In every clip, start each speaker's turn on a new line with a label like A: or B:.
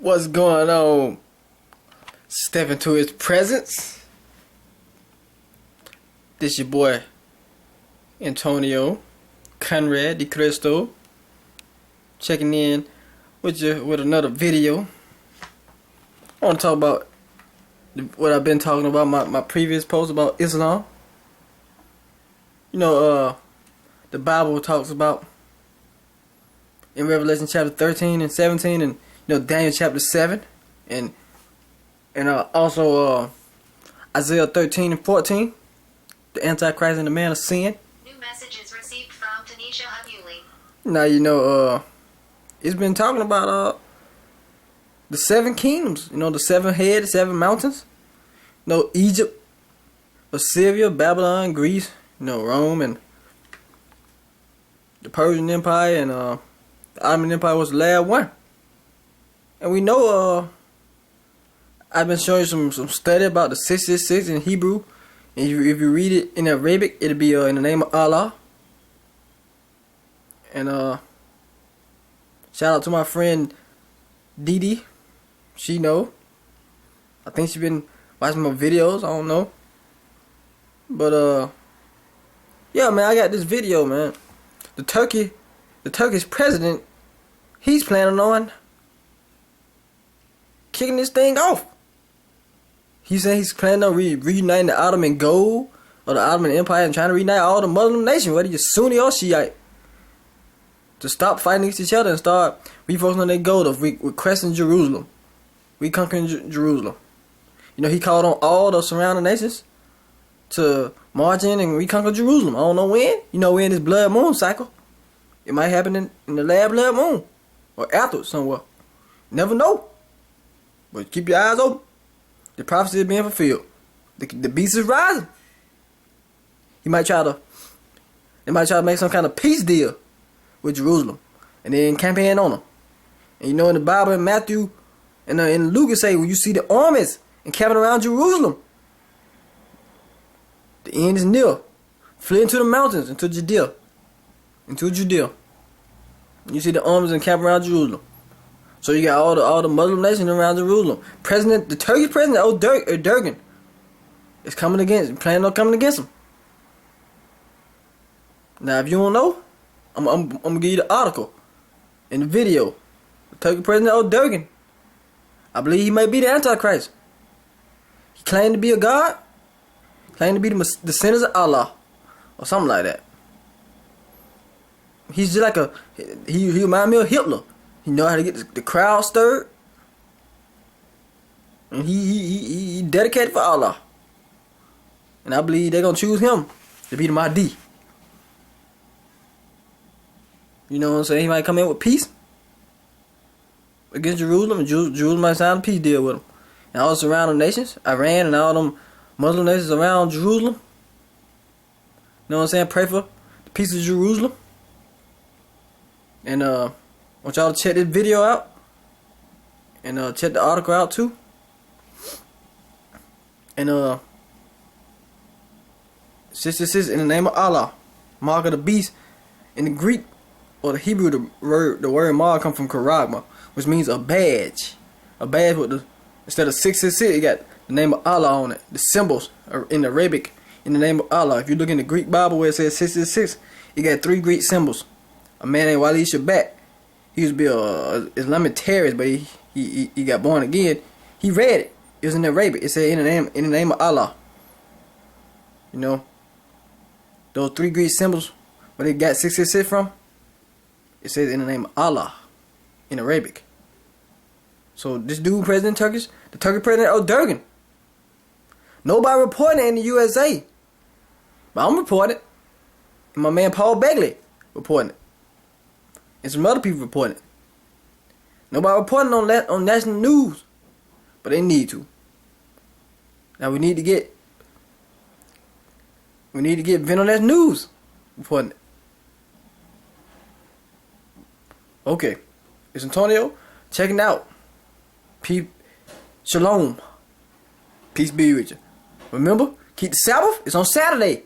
A: What's going on? Step into his presence. This your boy Antonio Conrad de Cristo, checking in with you with another video. I want to talk about what I've been talking about, my previous post about Islam. You know, the Bible talks about in Revelation chapter 13 and 17, and Daniel chapter 7, and also Isaiah 13 and 14, the Antichrist and the man of sin.
B: New messages received from Tanisha Habuli.
A: Now it's been talking about the 7 kingdoms, the 7 heads, 7 mountains. Egypt, Assyria, Babylon, Greece, Rome, and the Persian Empire, and the Ottoman Empire was the last one. And we know, I've been showing you some study about the 666 in Hebrew. And if you read it in Arabic, it'll be in the name of Allah. And shout out to my friend Didi. She know. I think she been watching my videos. I don't know. But yeah, man, I got this video, man. The Turkish president, he's planning on kicking this thing off. He said he's planning on reuniting the Ottoman gold or the Ottoman Empire and trying to reunite all the Muslim nations, whether you're Sunni or Shiite, to stop fighting against each other and start refocusing on their goal of requesting Jerusalem, reconquering Jerusalem. He called on all the surrounding nations to march in and reconquer Jerusalem. I don't know when. We're in this blood moon cycle. It might happen in the last blood moon or after somewhere. Never know. But keep your eyes open. The prophecy is being fulfilled. The beast is rising. They might try to make some kind of peace deal with Jerusalem, and then campaign on them. And in the Bible, in Matthew and in Luke, it say when you see the armies encamping around Jerusalem, the end is near. Flee into the mountains, into Judea. You see the armies encamping around Jerusalem. So you got all the Muslim nations around Jerusalem. The Turkish president, Erdogan, is planning on coming against him. Now, if you don't know, I'm gonna give you the article in the video. The Turkish president, Erdogan, I believe he might be the Antichrist. He claimed to be a god, claimed to be the descendants of Allah, or something like that. He's just like he reminds me of Hitler. He know how to get the crowd stirred, and he dedicated for Allah. And I believe they're gonna choose him to be the Mahdi. You know what I'm saying? He might come in with peace against Jerusalem, and Jerusalem might sign a peace deal with him. And all the surrounding nations, Iran and all them Muslim nations around Jerusalem. You know what I'm saying? Pray for the peace of Jerusalem. And I want y'all to check this video out. And check the article out too. And 666 in the name of Allah. Mark of the beast. In the Greek or the Hebrew, the word mark comes from karagma, which means a badge. A badge with instead of 666, you got the name of Allah on it. The symbols are in Arabic in the name of Allah. If you look in the Greek Bible where it says 666, you got 3 Greek symbols. A man named Wali Shabbat, he used to be a Islamic terrorist, but he got born again. He read it. It was in Arabic. It said in the name of Allah. Those 3 Greek symbols where they got 666 from, it says in the name of Allah in Arabic. So this dude, the Turkish president, Erdogan. Nobody reporting it in the USA, but I'm reporting it. And my man Paul Begley reporting it. And some other people reporting it. Nobody reporting on that on national news, but they need to. Now we need to get Venonet's news reporting it. Okay, it's Antonio checking out. Shalom. Peace be with you. Remember, keep the Sabbath. It's on Saturday,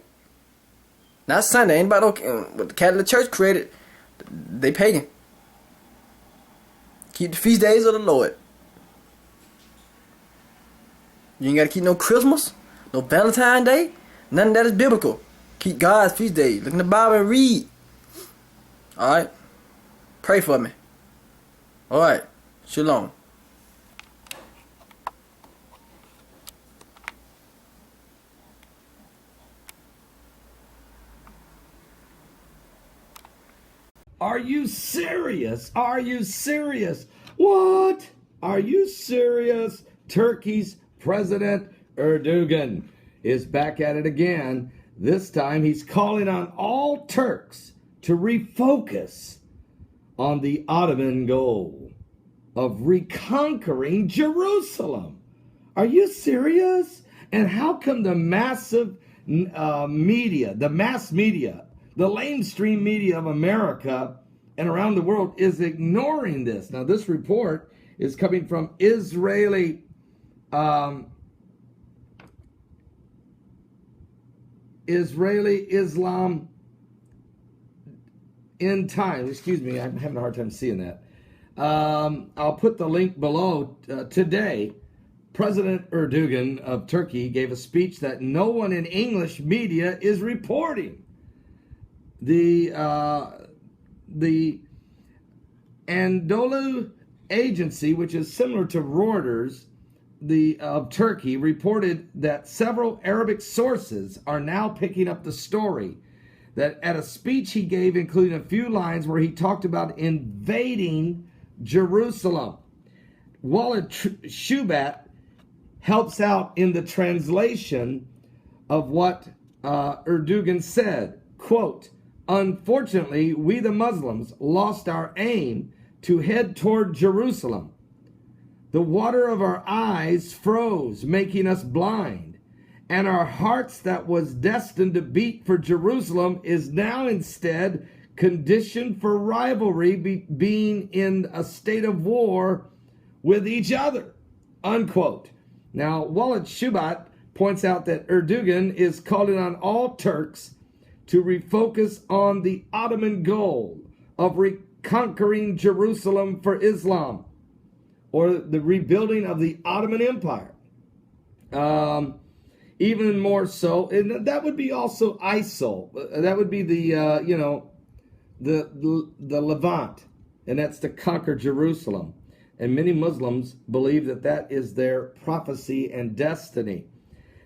A: not Sunday. Anybody what the Catholic Church created, they pagan. Keep the feast days of the Lord. You ain't gotta keep no Christmas, no Valentine's Day. None of that is biblical. Keep God's feast days. Look in the Bible and read. Alright? Pray for me. Alright. Shalom.
C: Are you serious? Are you serious? What? Are you serious? Turkey's President Erdogan is back at it again. This time he's calling on all Turks to refocus on the Ottoman goal of reconquering Jerusalem. Are you serious? And how come the massive media, the mass media, the lamestream media of America and around the world is ignoring this? Now, this report is coming from Israeli Islam in Time. Excuse me, I'm having a hard time seeing that. I'll put the link below. Today, President Erdogan of Turkey gave a speech that no one in English media is reporting. The Anadolu agency, which is similar to Reuters, of Turkey, reported that several Arabic sources are now picking up the story that at a speech he gave, including a few lines where he talked about invading Jerusalem. Walid Shubat helps out in the translation of what Erdogan said. Quote, "Unfortunately, we the Muslims lost our aim to head toward Jerusalem. The water of our eyes froze, making us blind, and our hearts that was destined to beat for Jerusalem is now instead conditioned for rivalry, being in a state of war with each other." Unquote. Now, Walid Shubat points out that Erdogan is calling on all Turks to refocus on the Ottoman goal of reconquering Jerusalem for Islam, or the rebuilding of the Ottoman Empire. Even more so, and that would be also ISIL. That would be the Levant, and that's to conquer Jerusalem. And many Muslims believe that that is their prophecy and destiny.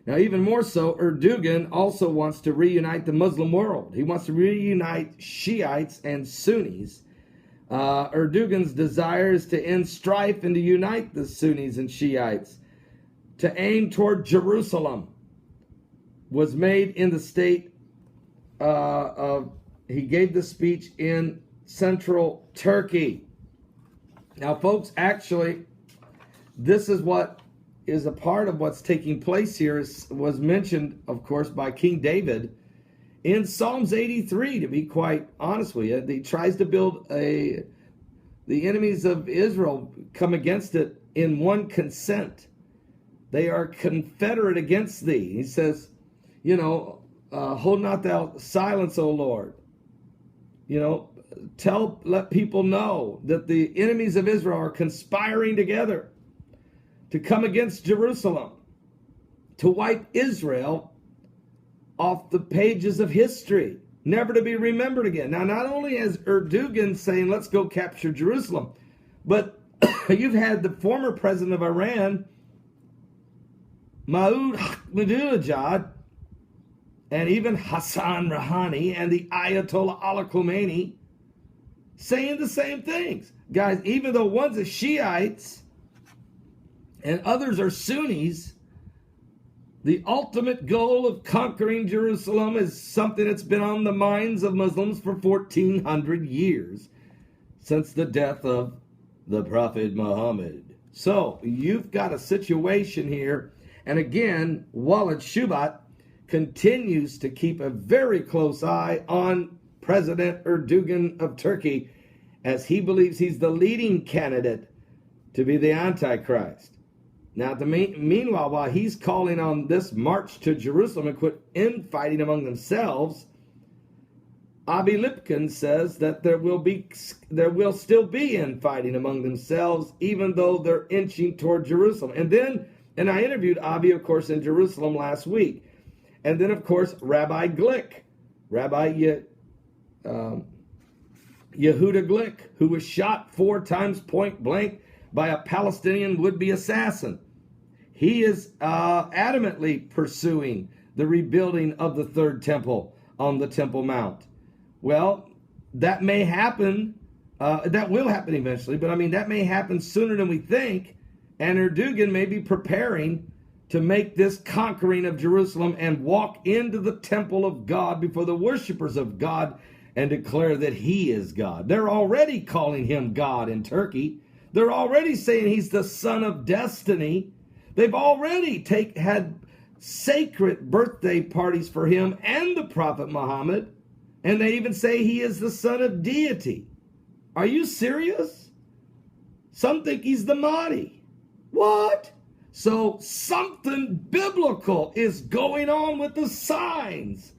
C: Now, even more so, Erdogan also wants to reunite the Muslim world. He wants to reunite Shiites and Sunnis. Erdogan's desire is to end strife and to unite the Sunnis and Shiites, to aim toward Jerusalem. Was made in the state he gave the speech in central Turkey. Now, folks, actually, this is what is a part of what's taking place here. Was mentioned, of course, by King David in Psalms 83, to be quite honest with you. He tries to build the enemies of Israel come against it in one consent. They are confederate against thee. He says, hold not thou silence, O Lord. Let people know that the enemies of Israel are conspiring together to come against Jerusalem, to wipe Israel off the pages of history, never to be remembered again. Now, not only is Erdogan saying, let's go capture Jerusalem, but you've had the former president of Iran, Masoud Ahmadinejad, and even Hassan Rouhani and the Ayatollah Ali Khamenei saying the same things. Guys, even though one's a Shiites and others are Sunnis, the ultimate goal of conquering Jerusalem is something that's been on the minds of Muslims for 1,400 years, since the death of the Prophet Muhammad. So, you've got a situation here, and again, Walid Shubat continues to keep a very close eye on President Erdogan of Turkey, as he believes he's the leading candidate to be the Antichrist. Now, meanwhile, while he's calling on this march to Jerusalem and quit infighting among themselves, Avi Lipkin says that there will still be infighting among themselves, even though they're inching toward Jerusalem. And then And I interviewed Avi, of course, in Jerusalem last week. And then, of course, Rabbi Glick, Yehuda Glick, who was shot 4 times point blank by a Palestinian would-be assassin. He is adamantly pursuing the rebuilding of the third temple on the Temple Mount. Well, that may happen. That will happen eventually, but I mean, that may happen sooner than we think. And Erdogan may be preparing to make this conquering of Jerusalem and walk into the temple of God before the worshipers of God and declare that he is God. They're already calling him God in Turkey. They're already saying he's the son of destiny. They've already had sacred birthday parties for him and the Prophet Muhammad. And they even say he is the son of deity. Are you serious? Some think he's the Mahdi. What? So something biblical is going on with the signs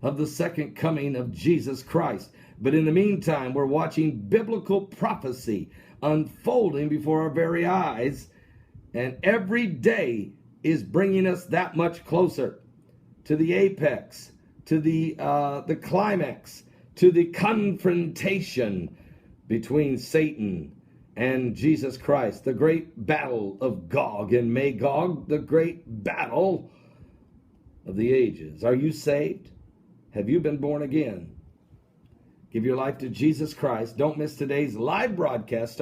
C: of the second coming of Jesus Christ. But in the meantime, we're watching biblical prophecy unfolding before our very eyes. And every day is bringing us that much closer to the apex, to the climax, to the confrontation between Satan and Jesus Christ, the great battle of Gog and Magog, the great battle of the ages. Are you saved? Have you been born again? Give your life to Jesus Christ. Don't miss today's live broadcast.